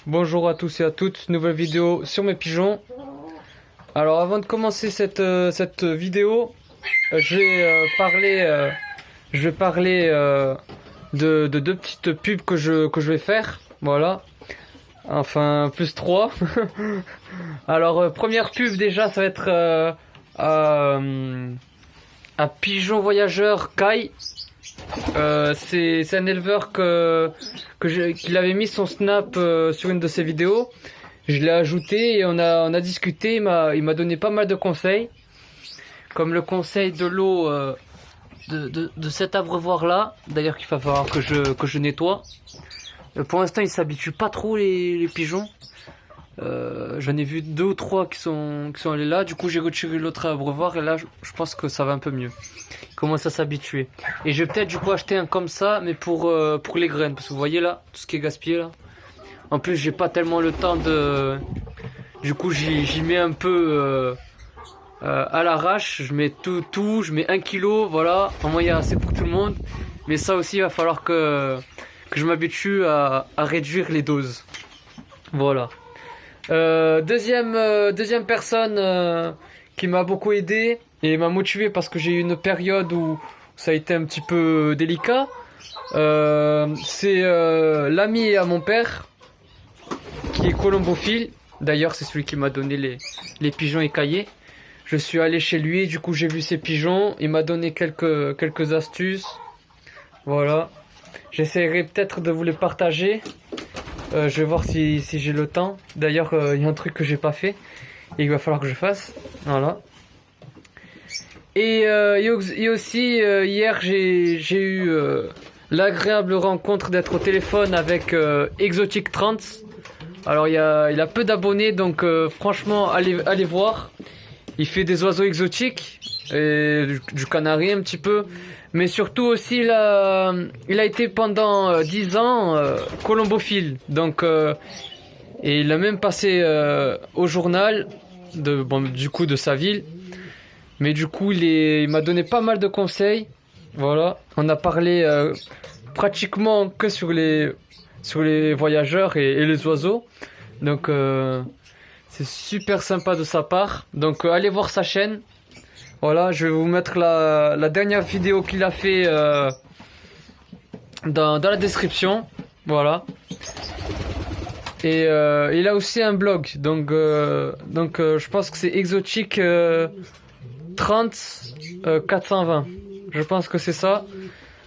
Bonjour à tous et à toutes, nouvelle vidéo sur mes pigeons. Alors avant de commencer cette vidéo, je vais parler de deux petites pubs que je vais faire. Voilà, enfin plus trois. Alors première pub déjà, ça va être à Pigeon Voyageur Kai. C'est un éleveur qu'il avait mis son snap sur une de ses vidéos. Je l'ai ajouté et on a discuté. Il m'a donné pas mal de conseils, comme le conseil de l'eau de cet abreuvoir là. D'ailleurs, qu'il va falloir que je nettoie. Pour l'instant, ils s'habituent pas trop les pigeons. J'en ai vu 2 ou 3 qui sont allés là. Du coup, j'ai retiré l'autre abreuvoir et là, je pense que ça va un peu mieux. Ils commencent à s'habituer. Et je vais peut-être du coup acheter un comme ça, mais pour les graines, parce que vous voyez là, tout ce qui est gaspillé là. En plus, j'ai pas tellement le temps de. Du coup, j'y mets un peu à l'arrache. Je mets tout, je mets 1 kilo, voilà. En moyenne, c'est pour tout le monde. Mais ça aussi, il va falloir que je m'habitue à réduire les doses. Voilà. Deuxième personne qui m'a beaucoup aidé et m'a motivé parce que j'ai eu une période où ça a été un petit peu délicat. C'est l'ami à mon père qui est colombophile. D'ailleurs, c'est celui qui m'a donné les pigeons écaillés. Je suis allé chez lui, du coup j'ai vu ses pigeons. Il m'a donné quelques astuces. Voilà. J'essaierai peut-être de vous les partager. Je vais voir si j'ai le temps. D'ailleurs, il y a un truc que j'ai pas fait et il va falloir que je fasse. Voilà. Et aussi, hier, j'ai eu l'agréable rencontre d'être au téléphone avec Exotic 30. Alors, il a peu d'abonnés, donc franchement, allez voir. Il fait des oiseaux exotiques et du canari un petit peu. Mais surtout aussi, il a été pendant 10 ans colombophile. Donc, et il a même passé au journal du coup de sa ville. Mais du coup, il m'a donné pas mal de conseils. Voilà. On a parlé pratiquement que sur les voyageurs et les oiseaux. Donc, c'est super sympa de sa part. Donc, allez voir sa chaîne. Voilà, je vais vous mettre la dernière vidéo qu'il a fait dans la description. Voilà. Et il a aussi un blog. Donc je pense que c'est Exotique 30 420. Je pense que c'est ça.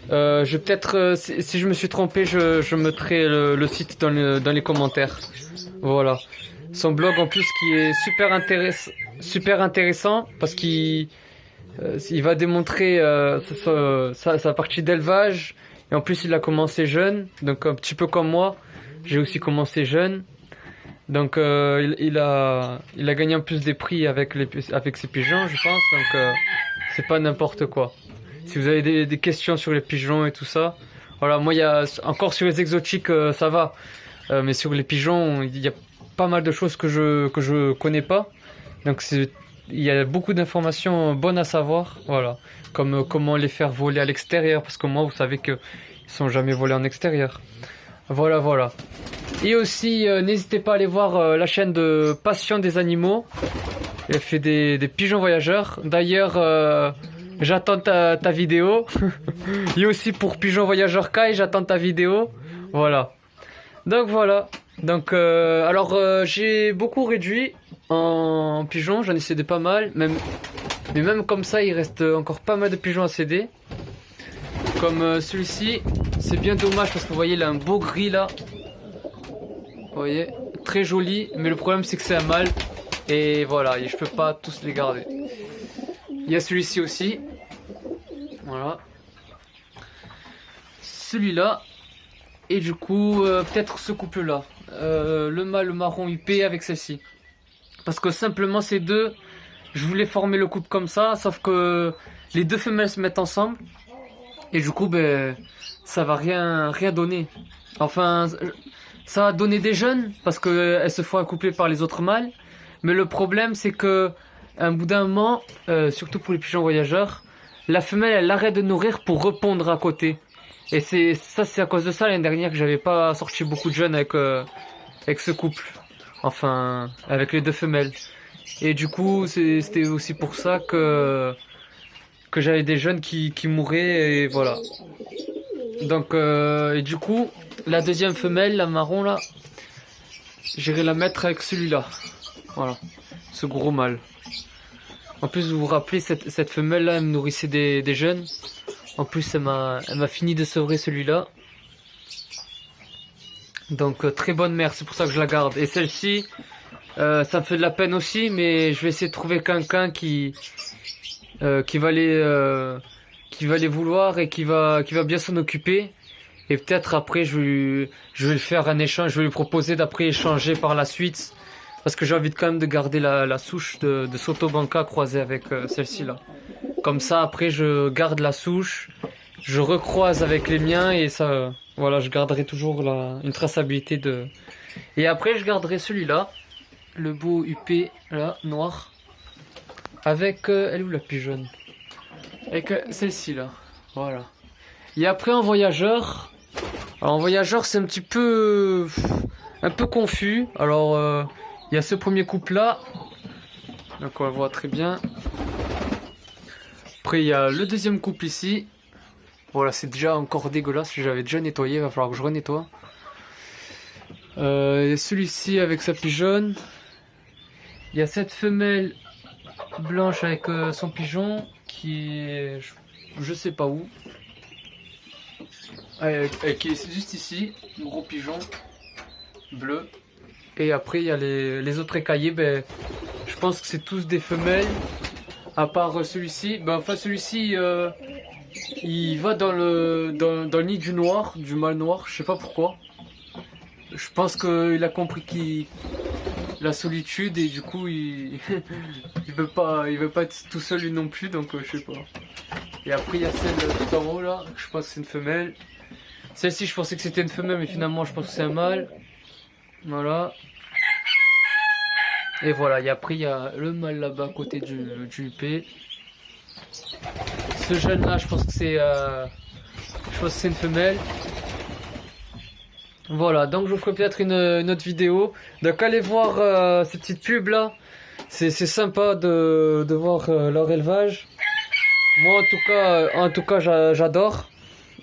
Je vais peut-être, si je me suis trompé, je mettrai le site dans les commentaires. Voilà. Son blog en plus qui est super intéressant parce qu'il va démontrer sa partie d'élevage et en plus il a commencé jeune, donc un petit peu comme moi, j'ai aussi commencé jeune, donc il a gagné en plus des prix avec ses pigeons, je pense, donc c'est pas n'importe quoi. Si vous avez des questions sur les pigeons et tout ça, voilà, moi il y a encore sur les exotiques ça va, mais sur les pigeons il y a pas mal de choses que je connais pas, donc il y a beaucoup d'informations bonnes à savoir, voilà, comme comment les faire voler à l'extérieur, parce que moi vous savez que ils sont jamais volés en extérieur. Voilà. Et aussi n'hésitez pas à aller voir la chaîne de Passion des animaux. Elle fait des pigeons voyageurs. D'ailleurs j'attends ta vidéo. Et aussi pour Pigeon Voyageur Kai, j'attends ta vidéo. Voilà. Donc alors j'ai beaucoup réduit en pigeons, j'en ai cédé pas mal, mais même comme ça il reste encore pas mal de pigeons à céder. Comme celui-ci, c'est bien dommage parce que vous voyez il a un beau gris là. Vous voyez, très joli, mais le problème c'est que c'est un mâle. Et voilà, et je peux pas tous les garder. Il y a celui-ci aussi. Voilà. Celui-là. Et du coup, peut-être ce couple-là. Le mâle marron huppé avec celle-ci. Parce que simplement ces deux, je voulais former le couple comme ça, sauf que les deux femelles se mettent ensemble. Et du coup, ben, ça va rien donner. Enfin, ça va donner des jeunes, parce qu'elles se font accoupler par les autres mâles. Mais le problème, c'est que, un bout d'un moment, surtout pour les pigeons voyageurs, la femelle, elle arrête de nourrir pour répondre à côté. Et c'est à cause de ça, l'année dernière, que j'avais pas sorti beaucoup de jeunes avec avec ce couple. Enfin, avec les deux femelles. Et du coup, c'était aussi pour ça que j'avais des jeunes qui mouraient, et voilà. Donc, et du coup, la deuxième femelle, la marron là, j'irai la mettre avec celui-là. Voilà, ce gros mâle. En plus, vous vous rappelez, cette femelle là, elle me nourrissait des jeunes. En plus, elle m'a fini de sevrer celui-là. Donc, très bonne mère, c'est pour ça que je la garde. Et celle-ci, ça me fait de la peine aussi, mais je vais essayer de trouver quelqu'un qui va les vouloir et qui va bien s'en occuper. Et peut-être après, je vais lui faire un échange, je vais lui proposer d'après échanger par la suite. Parce que j'ai envie quand même de garder la souche de Sotobanka croisée avec celle-ci là. Comme ça, après, je garde la souche, je recroise avec les miens et ça, voilà, je garderai toujours une traçabilité de... Et après, je garderai celui-là, le beau UP, là, noir, avec... elle est où la pigeonne? Avec celle-ci là, voilà. Et après, en voyageur... Alors, en voyageur, c'est un petit peu... un peu confus. Alors, il y a ce premier couple là, donc on le voit très bien. Après, il y a le deuxième couple ici. Voilà, c'est déjà encore dégueulasse. J'avais déjà nettoyé, il va falloir que je renettoie. Celui-ci avec sa pigeonne. Il y a cette femelle blanche avec son pigeon qui est... je sais pas où. Qui est juste ici. Un gros pigeon bleu. Et après, il y a les autres écaillés. Ben, je pense que c'est tous des femelles. À part celui-ci. Ben, enfin, celui-ci, il va dans le nid du noir, du mâle noir. Je sais pas pourquoi. Je pense qu'il a compris la solitude et du coup, il veut pas être tout seul lui non plus. Donc, je sais pas. Et après, il y a celle tout en haut là. Je pense que c'est une femelle. Celle-ci, je pensais que c'était une femelle, mais finalement, je pense que c'est un mâle. Voilà. Et voilà, et après il y a le mâle là-bas à côté du UP. Ce jeune là, je pense que c'est une femelle. Voilà, donc je vous ferai peut-être une autre vidéo. Donc allez voir ces petites pubs là. C'est sympa de voir leur élevage. Moi en tout cas j'adore.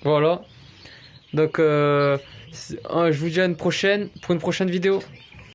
Voilà. Donc je vous dis à une prochaine, pour une prochaine vidéo.